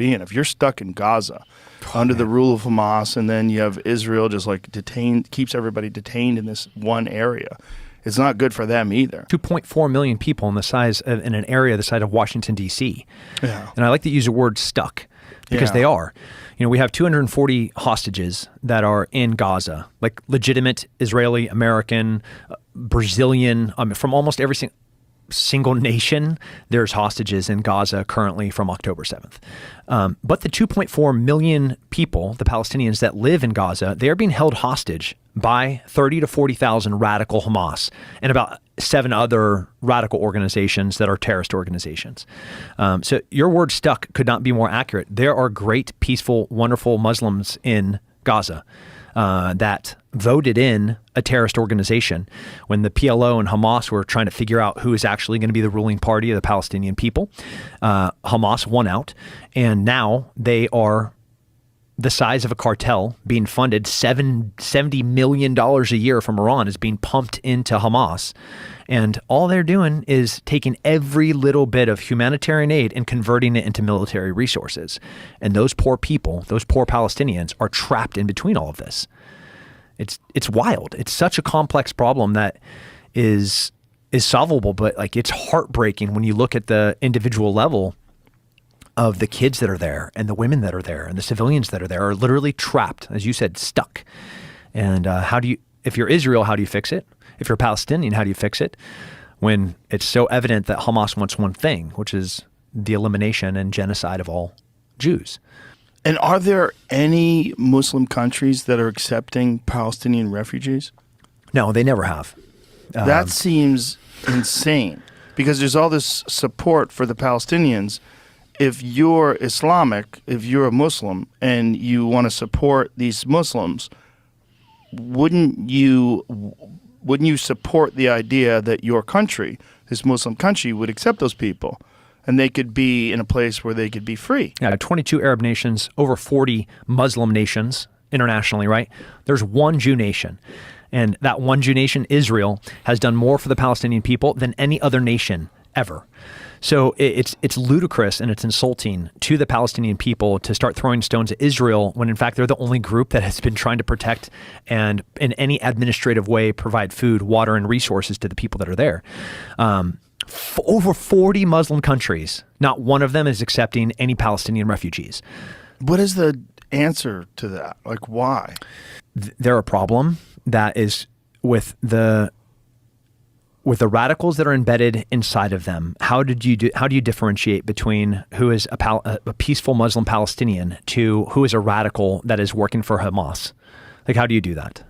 be in. If you're stuck in Gaza under the rule of Hamas, and then you have Israel just like keeps everybody detained in this one area, it's not good for them either. 2.4 million people in an area the size of Washington, D.C. Yeah. And I like to use the word stuck because they are. We have 240 hostages that are in Gaza, like legitimate Israeli, American, Brazilian, from almost every single nation. There's hostages in Gaza currently from October 7th. But the 2.4 million people, the Palestinians that live in Gaza, they are being held hostage by 30 to 40,000 radical Hamas and about 7 other radical organizations that are terrorist organizations. So your word stuck could not be more accurate. There are great, peaceful, wonderful Muslims in Gaza that voted in a terrorist organization when the PLO and Hamas were trying to figure out who is actually going to be the ruling party of the Palestinian people. Hamas won out, and now they are the size of a cartel, being funded $70 million a year from Iran is being pumped into Hamas. And all they're doing is taking every little bit of humanitarian aid and converting it into military resources. And those poor people, those poor Palestinians are trapped in between all of this. It's wild. It's such a complex problem that is solvable, but like it's heartbreaking when you look at the individual level of the kids that are there and the women that are there and the civilians that are there are literally trapped, as you said, stuck. And if you're Israel, how do you fix it? If you're Palestinian, how do you fix it? When it's so evident that Hamas wants one thing, which is the elimination and genocide of all Jews. And are there any Muslim countries that are accepting Palestinian refugees? No, they never have. That seems insane because there's all this support for the Palestinians. If you're Islamic, if you're a Muslim and you want to support these Muslims, wouldn't you support the idea that your country, this Muslim country, would accept those people and they could be in a place where they could be free? Yeah, 22 Arab nations, over 40 Muslim nations internationally, right? There's one Jew nation. And that one Jew nation, Israel, has done more for the Palestinian people than any other nation ever. So it's ludicrous and it's insulting to the Palestinian people to start throwing stones at Israel when in fact they're the only group that has been trying to protect and in any administrative way provide food, water, and resources to the people that are there. Over 40 Muslim countries, not one of them is accepting any Palestinian refugees. What is the answer to that? Like, why? They're a problem that is with the radicals that are embedded inside of them. How do you differentiate between who is a peaceful Muslim Palestinian to who is a radical that is working for Hamas? Like, how do you do that?